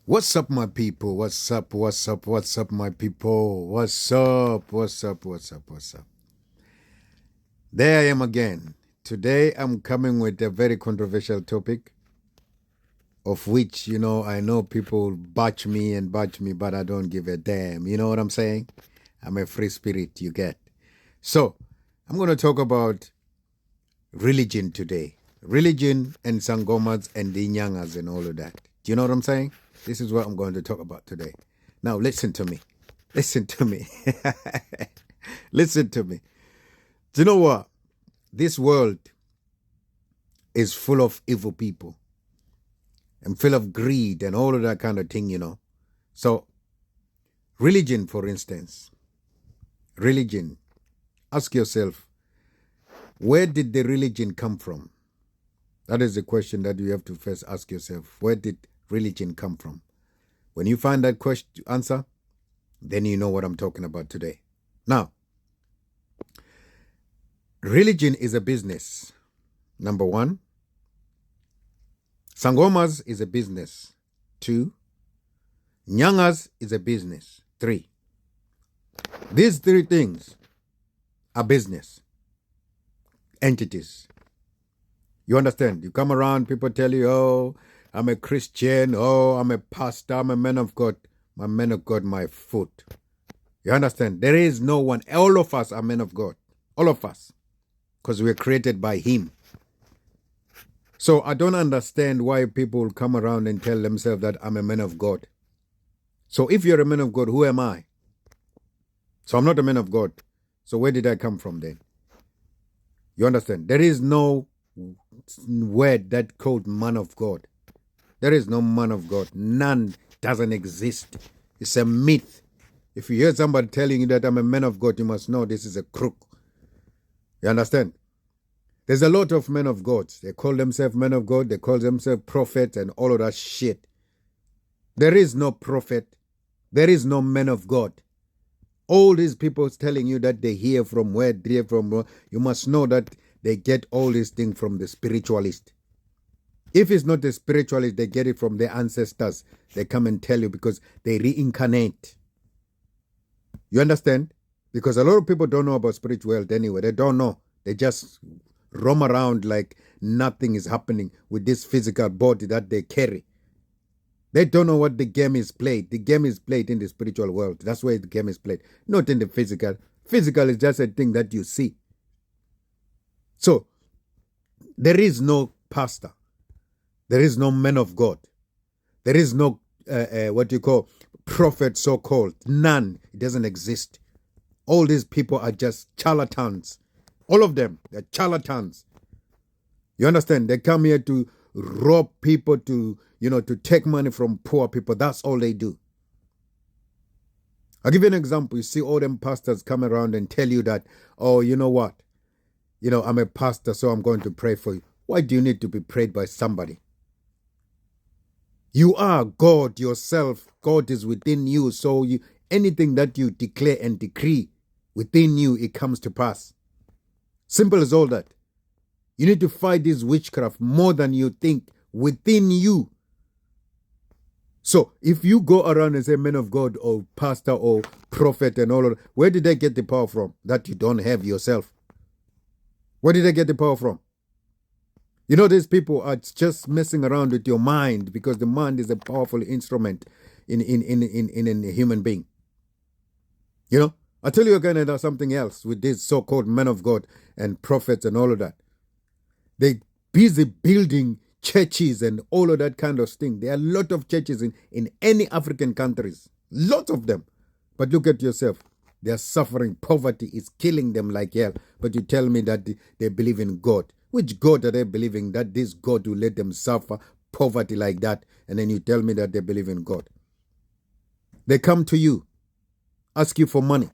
What's up, my people? What's up? What's up? What's up, my people? What's up? What's up? What's up? What's up? There I am again. Today I'm coming with a very controversial topic, of which, I know people batch me, but I don't give a damn. You know what I'm saying? I'm a free spirit, you get. So, I'm going to talk about religion today. Religion and sangomas and dinyangas and all of that. Do you know what I'm saying? This is what I'm going to talk about today. Now, listen to me. Listen to me. Listen to me. Do you know what? This world is full of evil people and full of greed and all of that kind of thing. So, religion, for instance, religion, ask yourself, where did the religion come from? That is the question that you have to first ask yourself. Where did religion come from? When you find that question answer, then you know what I'm talking about today. Now, religion is a business. Number one. Sangomas is a business. 2. Nyangas is a business. 3. These 3 things are business entities. You understand? You come around, people tell you, oh, I'm a Christian, oh, I'm a pastor, I'm a man of God. My man of God, my foot. You understand? There is no one. All of us are men of God. All of us. Because we were created by Him. So I don't understand why people come around and tell themselves that I'm a man of God. So if you're a man of God, who am I? So I'm not a man of God. So where did I come from then? You understand? There is no word that called man of God. There is no man of God. None doesn't exist. It's a myth. If you hear somebody telling you that I'm a man of God, you must know this is a crook. You understand? There's a lot of men of God. They call themselves men of God. They call themselves prophets and all of that shit. There is no prophet. There is no man of God. All these people telling you that they hear from where they hear from, you must know that they get all these things from the spiritualist. If it's not the spiritualist, they get it from their ancestors. They come and tell you because they reincarnate. You understand? Because a lot of people don't know about spirituality anyway. They don't know. They just roam around like nothing is happening with this physical body that they carry. They don't know what the game is played. The game is played in the spiritual world. That's where the game is played. Not in the physical. Physical is just a thing that you see. So, there is no pastor. There is no man of God. There is no, what you call, prophet so-called. None. It doesn't exist. All these people are just charlatans. All of them, they're charlatans. You understand? They come here to rob people, to take money from poor people. That's all they do. I'll give you an example. You see all them pastors come around and tell you that, oh, you know what? I'm a pastor, so I'm going to pray for you. Why do you need to be prayed by somebody? You are God yourself. God is within you. So anything that you declare and decree within you, it comes to pass. Simple as all that. You need to fight this witchcraft more than you think within you. So if you go around and say man of God or pastor or prophet and all of that, where did they get the power from that you don't have yourself? Where did they get the power from? These people are just messing around with your mind because the mind is a powerful instrument in a human being. I'll tell you again about something else with these so-called men of God and prophets and all of that. They busy building churches and all of that kind of thing. There are a lot of churches in any African countries. Lots of them. But look at yourself. They are suffering. Poverty is killing them like hell. But you tell me that they believe in God. Which God are they believing? That this God will let them suffer poverty like that? And then you tell me that they believe in God. They come to you, ask you for money.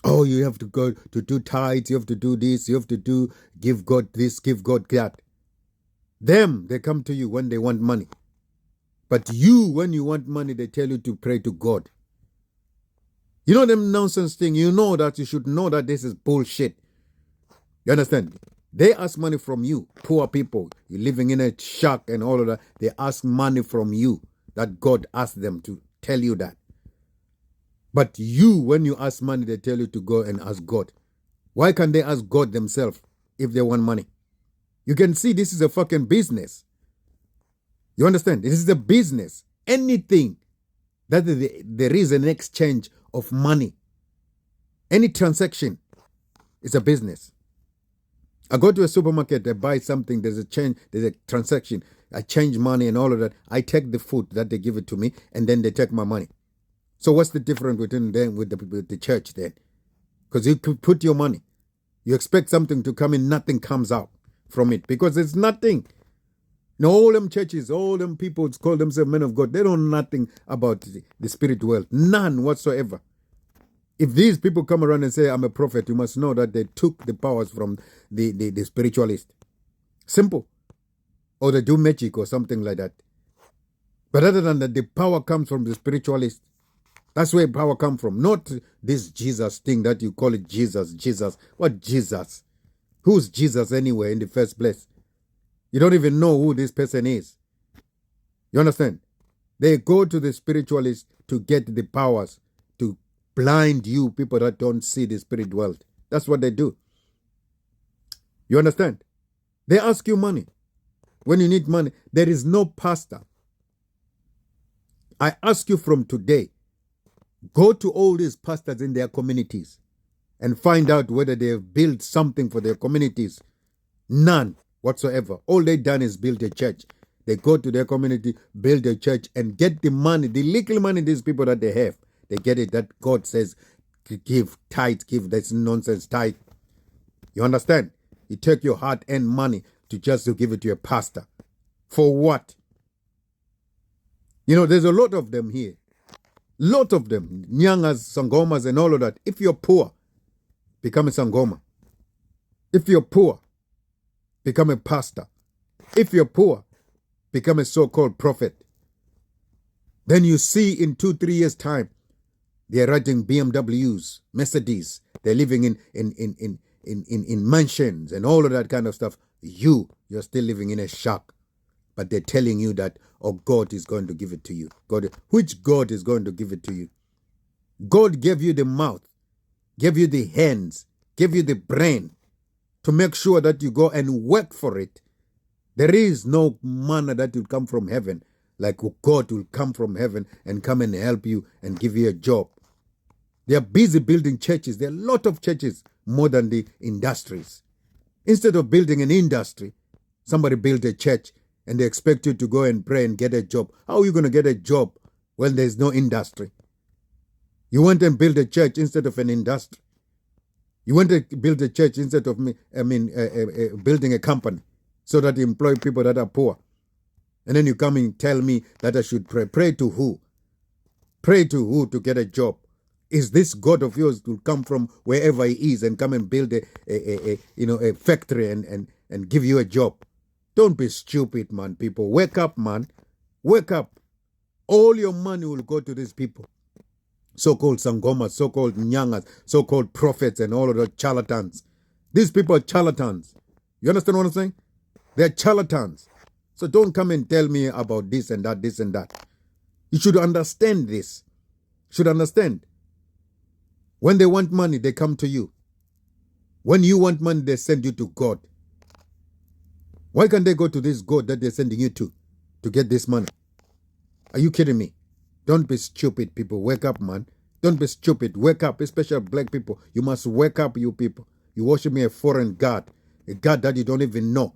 Oh, you have to go to do tithes, you have to do this, you have to give God this, give God that. They come to you when they want money. But you, when you want money, they tell you to pray to God. You know them nonsense thing, you should know that this is bullshit. You understand? They ask money from you, poor people. You're living in a shack and all of that. They ask money from you. that God asked them to tell you that. But you, when you ask money, they tell you to go and ask God. Why can't they ask God themselves if they want money? You can see this is a fucking business. You understand? This is a business. Anything that there is an exchange of money, any transaction is a business. I go to a supermarket, I buy something, there's a change, there's a transaction, I change money and all of that. I take the food that they give it to me, and then they take my money. So what's the difference between them with the church then? Because you could put your money. You expect something to come in, nothing comes out from it because it's nothing. Now, all them churches, all them people call themselves men of God, they know nothing about the spirit world. None whatsoever. If these people come around and say, I'm a prophet, you must know that they took the powers from the spiritualist. Simple. Or they do magic or something like that. But other than that, the power comes from the spiritualist. That's where power comes from. Not this Jesus thing that you call it Jesus. Jesus. What Jesus? Who's Jesus anyway in the first place? You don't even know who this person is. You understand? They go to the spiritualist to get the powers to blind you, people that don't see the spirit world. That's what they do. You understand? They ask you money. When you need money, there is no pastor. I ask you from today, go to all these pastors in their communities and find out whether they have built something for their communities. None whatsoever. All they've done is build a church. They go to their community, build a church, and get the money, the little money these people that they have. They get it that God says, give, tithe, give. That's nonsense, tithe. You understand? You take your hard-earned money to give it to a pastor. For what? You know, there's a lot of them here. Lot of them. Nyangas, Sangomas, and all of that. If you're poor, become a Sangoma. If you're poor, become a pastor. If you're poor, become a so-called prophet. Then you see in 2-3 years' time, they're riding BMWs, Mercedes. They're living in mansions and all of that kind of stuff. You're still living in a shack. But they're telling you that, oh, God is going to give it to you. Which God is going to give it to you? God gave you the mouth, gave you the hands, gave you the brain to make sure that you go and work for it. There is no manna that will come from heaven, like God will come from heaven and come and help you and give you a job. They are busy building churches. There are a lot of churches more than the industries. Instead of building an industry, somebody built a church and they expect you to go and pray and get a job. How are you going to get a job when there's no industry? You went and build a church instead of an industry. You went to build a church instead of building a company so that you employ people that are poor. And then you come and tell me that I should pray. Pray to who? Pray to who to get a job? Is this God of yours to come from wherever he is and come and build a factory and give you a job? Don't be stupid, man, people. Wake up, man. Wake up. All your money will go to these people. So-called Sangomas, so-called Nyangas, so-called prophets and all of the charlatans. These people are charlatans. You understand what I'm saying? They're charlatans. So don't come and tell me about this and that, this and that. You should understand this. You should understand. When they want money, they come to you. When you want money, they send you to God. Why can't they go to this God that they're sending you to get this money? Are you kidding me? Don't be stupid, people. Wake up, man. Don't be stupid. Wake up, especially black people. You must wake up, you people. You worship a foreign God, a God that you don't even know.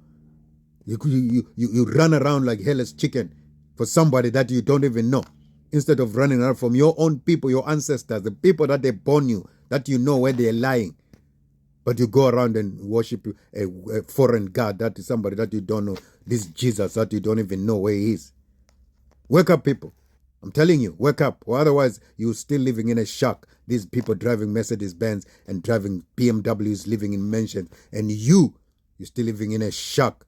You run around like hellish chicken for somebody that you don't even know. Instead of running around from your own people, your ancestors, the people that they born you, that you know where they're lying. But you go around and worship a foreign God, that is somebody that you don't know. This Jesus that you don't even know where he is. Wake up, people. I'm telling you, wake up. Or otherwise, you're still living in a shack. These people driving Mercedes-Benz and driving BMWs, living in mansions. And you're still living in a shack.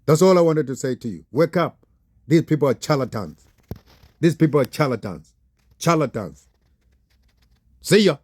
That's all I wanted to say to you. Wake up. These people are charlatans. These people are charlatans. Charlatans. See ya.